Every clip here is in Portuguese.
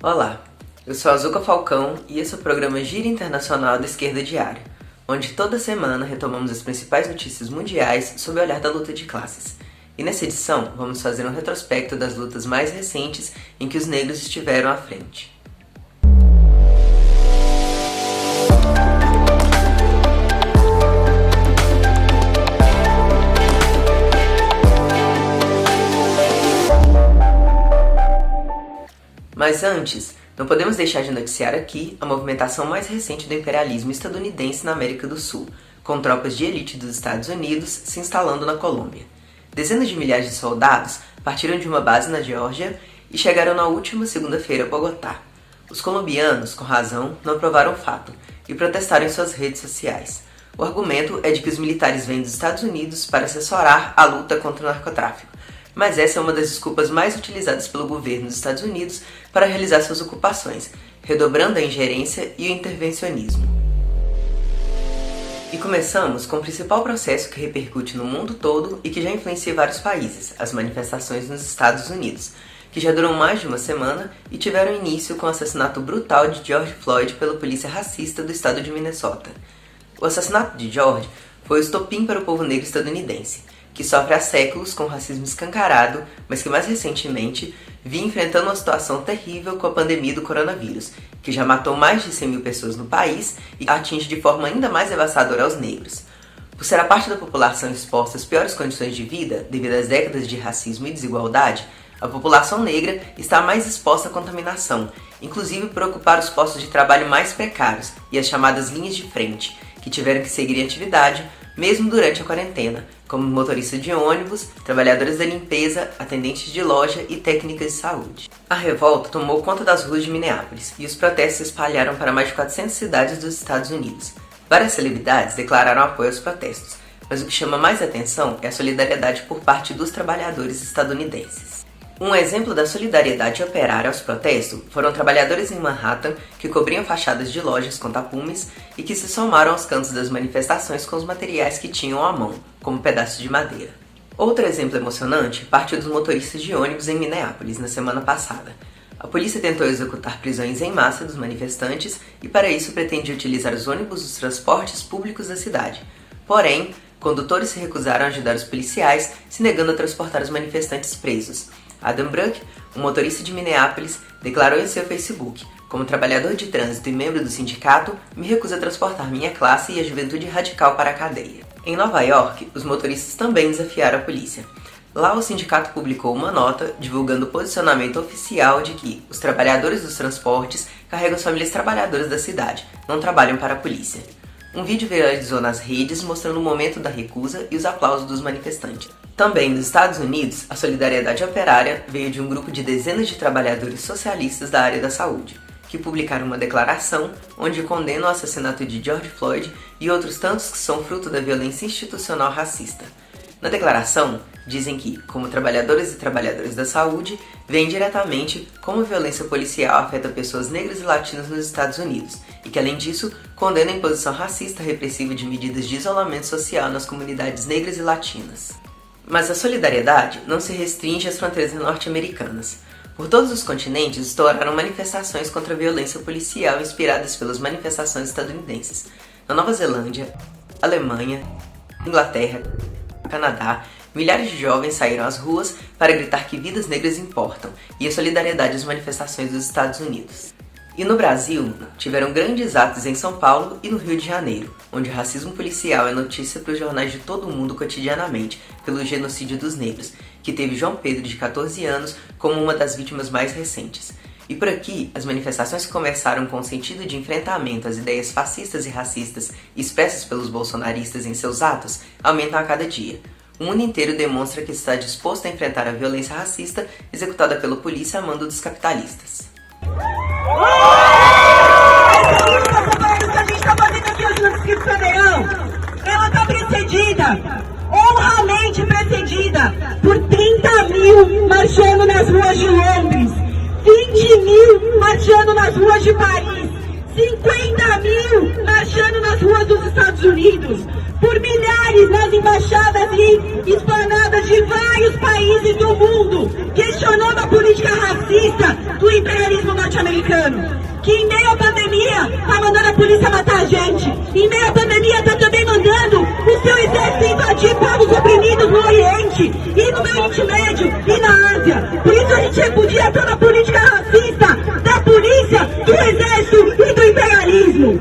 Olá, eu sou a Azuka Falcão e esse é o programa Giro Internacional da Esquerda Diária, onde toda semana retomamos as principais notícias mundiais sob o olhar da luta de classes. E nessa edição, vamos fazer um retrospecto das lutas mais recentes em que os negros estiveram à frente. Mas antes, não podemos deixar de noticiar aqui a movimentação mais recente do imperialismo estadunidense na América do Sul, com tropas de elite dos Estados Unidos se instalando na Colômbia. Dezenas de milhares de soldados partiram de uma base na Geórgia e chegaram na última segunda-feira a Bogotá. Os colombianos, com razão, não aprovaram o fato e protestaram em suas redes sociais. O argumento é de que os militares vêm dos Estados Unidos para assessorar a luta contra o narcotráfico. Mas essa é uma das desculpas mais utilizadas pelo governo dos Estados Unidos para realizar suas ocupações, redobrando a ingerência e o intervencionismo. E começamos com o principal processo que repercute no mundo todo e que já influencia vários países, as manifestações nos Estados Unidos, que já duram mais de uma semana e tiveram início com o assassinato brutal de George Floyd pela polícia racista do estado de Minnesota. O assassinato de George foi o estopim para o povo negro estadunidense, que sofre há séculos com racismo escancarado, mas que mais recentemente vinha enfrentando uma situação terrível com a pandemia do coronavírus, que já matou mais de 100 mil pessoas no país e atinge de forma ainda mais devastadora aos negros. Por ser a parte da população exposta às piores condições de vida devido às décadas de racismo e desigualdade, a população negra está mais exposta à contaminação, inclusive por ocupar os postos de trabalho mais precários e as chamadas linhas de frente, que tiveram que seguir em atividade mesmo durante a quarentena, como motoristas de ônibus, trabalhadores da limpeza, atendentes de loja e técnicas de saúde. A revolta tomou conta das ruas de Minneapolis e os protestos se espalharam para mais de 400 cidades dos Estados Unidos. Várias celebridades declararam apoio aos protestos, mas o que chama mais atenção é a solidariedade por parte dos trabalhadores estadunidenses. Um exemplo da solidariedade operária aos protestos foram trabalhadores em Manhattan que cobriam fachadas de lojas com tapumes e que se somaram aos cantos das manifestações com os materiais que tinham à mão, como pedaços de madeira. Outro exemplo emocionante partiu dos motoristas de ônibus em Minneapolis na semana passada. A polícia tentou executar prisões em massa dos manifestantes e para isso pretendia utilizar os ônibus dos transportes públicos da cidade. Porém, condutores se recusaram a ajudar os policiais, se negando a transportar os manifestantes presos. Adam Bruck, um motorista de Minneapolis, declarou em seu Facebook: "Como trabalhador de trânsito e membro do sindicato, me recuso a transportar minha classe e a juventude radical para a cadeia." Em Nova York, os motoristas também desafiaram a polícia. Lá, o sindicato publicou uma nota divulgando o posicionamento oficial de que os trabalhadores dos transportes carregam as famílias trabalhadoras da cidade, não trabalham para a polícia. Um vídeo viralizou nas redes mostrando o momento da recusa e os aplausos dos manifestantes. Também nos Estados Unidos, a solidariedade operária veio de um grupo de dezenas de trabalhadores socialistas da área da saúde, que publicaram uma declaração onde condenam o assassinato de George Floyd e outros tantos que são fruto da violência institucional racista. Na declaração, dizem que, como trabalhadores e trabalhadoras da saúde, veem diretamente como a violência policial afeta pessoas negras e latinas nos Estados Unidos, e que, além disso, condenam a imposição racista repressiva de medidas de isolamento social nas comunidades negras e latinas. Mas a solidariedade não se restringe às fronteiras norte-americanas. Por todos os continentes estouraram manifestações contra a violência policial inspiradas pelas manifestações estadunidenses. Na Nova Zelândia, Alemanha, Inglaterra, Canadá, milhares de jovens saíram às ruas para gritar que vidas negras importam e a solidariedade às manifestações dos Estados Unidos. E no Brasil, tiveram grandes atos em São Paulo e no Rio de Janeiro, onde o racismo policial é notícia para os jornais de todo o mundo cotidianamente, pelo genocídio dos negros, que teve João Pedro, de 14 anos, como uma das vítimas mais recentes. E por aqui, as manifestações que começaram com o sentido de enfrentamento às ideias fascistas e racistas expressas pelos bolsonaristas em seus atos, aumentam a cada dia. O mundo inteiro demonstra que está disposto a enfrentar a violência racista executada pela polícia a mando dos capitalistas. A gente está fazendo aqui hoje no Distrito Federal, ela está precedida, honramente precedida, por 30 mil marchando nas ruas de Londres, 20 mil marchando nas ruas de Paris, 50 mil marchando nas ruas dos Estados Unidos, por milhares nas embaixadas e esplanadas de vários países do mundo, questionando a política racista do imperialismo norte-americano. norte-americano, que em meio à pandemia tá mandando a polícia matar a gente, em meio à pandemia tá também mandando o seu exército invadir povos oprimidos no Oriente, e no Oriente Médio, e na Ásia. Por isso a gente repudia toda a política racista da polícia, do exército e do imperialismo.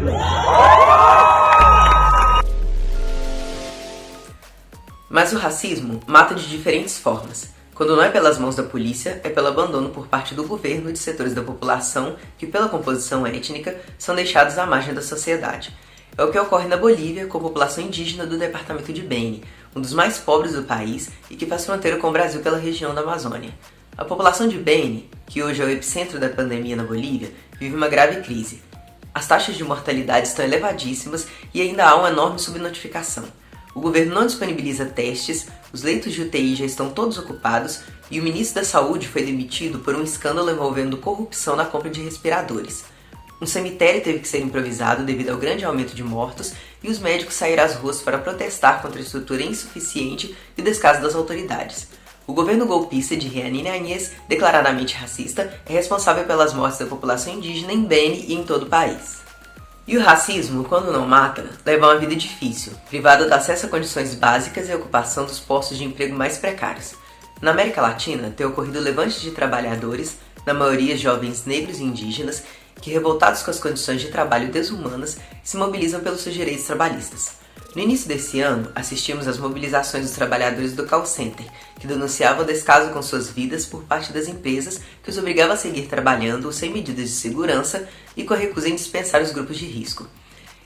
Mas o racismo mata de diferentes formas. Quando não é pelas mãos da polícia, é pelo abandono por parte do governo de setores da população que, pela composição étnica, são deixados à margem da sociedade. É o que ocorre na Bolívia com a população indígena do departamento de Beni, um dos mais pobres do país e que faz fronteira com o Brasil pela região da Amazônia. A população de Beni, que hoje é o epicentro da pandemia na Bolívia, vive uma grave crise. As taxas de mortalidade estão elevadíssimas e ainda há uma enorme subnotificação. O governo não disponibiliza testes, os leitos de UTI já estão todos ocupados e o ministro da Saúde foi demitido por um escândalo envolvendo corrupção na compra de respiradores. Um cemitério teve que ser improvisado devido ao grande aumento de mortos e os médicos saíram às ruas para protestar contra a estrutura insuficiente e o descaso das autoridades. O governo golpista de Jeanine Áñez, declaradamente racista, é responsável pelas mortes da população indígena em Beni e em todo o país. E o racismo, quando não mata, leva a uma vida difícil, privado do acesso a condições básicas e ocupação dos postos de emprego mais precários. Na América Latina, tem ocorrido levantes de trabalhadores, na maioria jovens negros e indígenas, que, revoltados com as condições de trabalho desumanas, se mobilizam pelos seus direitos trabalhistas. No início desse ano, assistimos às mobilizações dos trabalhadores do call center, que denunciavam o descaso com suas vidas por parte das empresas que os obrigavam a seguir trabalhando sem medidas de segurança e com a recusa em dispensar os grupos de risco.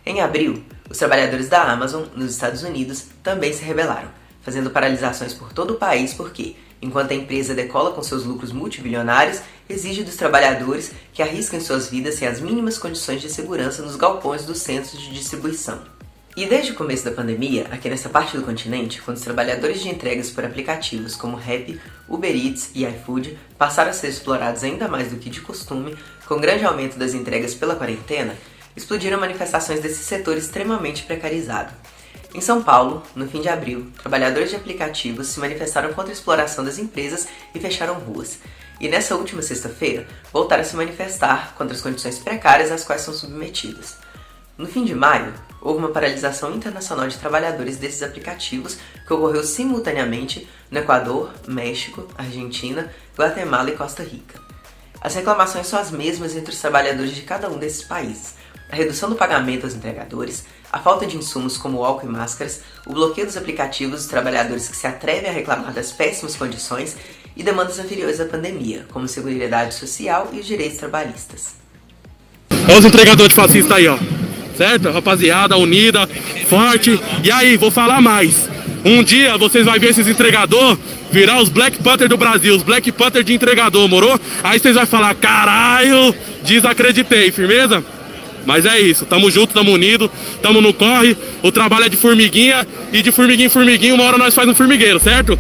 Em abril, os trabalhadores da Amazon, nos Estados Unidos, também se rebelaram, fazendo paralisações por todo o país porque, enquanto a empresa decola com seus lucros multibilionários, exige dos trabalhadores que arrisquem suas vidas sem as mínimas condições de segurança nos galpões dos centros de distribuição. E desde o começo da pandemia, aqui nessa parte do continente, quando os trabalhadores de entregas por aplicativos como Rappi, Uber Eats e iFood passaram a ser explorados ainda mais do que de costume, com o grande aumento das entregas pela quarentena, explodiram manifestações desse setor extremamente precarizado. Em São Paulo, no fim de abril, trabalhadores de aplicativos se manifestaram contra a exploração das empresas e fecharam ruas. E nessa última sexta-feira, voltaram a se manifestar contra as condições precárias às quais são submetidos. No fim de maio, houve uma paralisação internacional de trabalhadores desses aplicativos que ocorreu simultaneamente no Equador, México, Argentina, Guatemala e Costa Rica. As reclamações são as mesmas entre os trabalhadores de cada um desses países. A redução do pagamento aos entregadores, a falta de insumos como álcool e máscaras, o bloqueio dos aplicativos dos trabalhadores que se atrevem a reclamar das péssimas condições e demandas anteriores à pandemia, como Seguridade Social e os direitos trabalhistas. Olha os entregadores fascistas aí, ó. Certo? Rapaziada, unida, forte. E aí, vou falar mais. Um dia vocês vão ver esses entregadores virar os Black Panther do Brasil, os Black Panther de entregador, moro? Aí vocês vão falar, caralho, desacreditei, firmeza? Mas é isso, tamo junto, tamo unido, tamo no corre. O trabalho é de formiguinha e de formiguinha em formiguinha, uma hora nós faz um formigueiro, certo?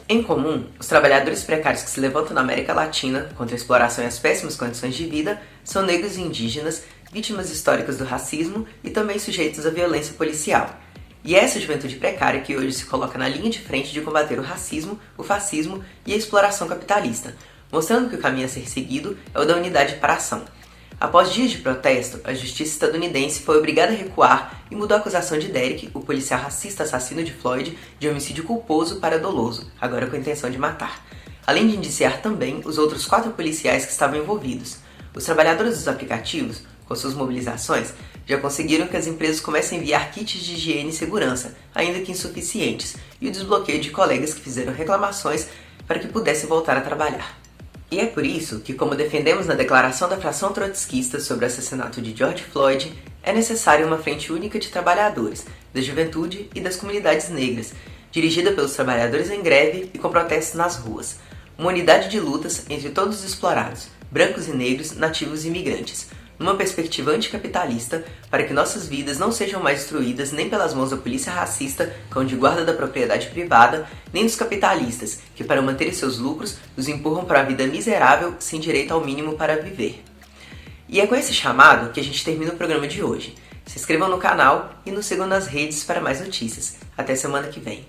Em comum, os trabalhadores precários que se levantam na América Latina contra a exploração e as péssimas condições de vida são negros e indígenas, vítimas históricas do racismo e também sujeitos à violência policial. E é essa juventude precária que hoje se coloca na linha de frente de combater o racismo, o fascismo e a exploração capitalista, mostrando que o caminho a ser seguido é o da unidade para a ação. Após dias de protesto, a justiça estadunidense foi obrigada a recuar e mudou a acusação de Derek, o policial racista assassino de Floyd, de homicídio culposo para doloso, agora com a intenção de matar. Além de indiciar também os outros 4 policiais que estavam envolvidos. Os trabalhadores dos aplicativos, com suas mobilizações, já conseguiram que as empresas comecem a enviar kits de higiene e segurança, ainda que insuficientes, e o desbloqueio de colegas que fizeram reclamações para que pudessem voltar a trabalhar. E é por isso que, como defendemos na declaração da fração trotskista sobre o assassinato de George Floyd, é necessária uma frente única de trabalhadores, da juventude e das comunidades negras, dirigida pelos trabalhadores em greve e com protestos nas ruas. Uma unidade de lutas entre todos os explorados, brancos e negros, nativos e imigrantes, numa perspectiva anticapitalista, para que nossas vidas não sejam mais destruídas nem pelas mãos da polícia racista, cão de guarda da propriedade privada, nem dos capitalistas, que para manter seus lucros, nos empurram para a vida miserável, sem direito ao mínimo para viver. E é com esse chamado que a gente termina o programa de hoje. Se inscrevam no canal e nos sigam nas redes para mais notícias. Até semana que vem.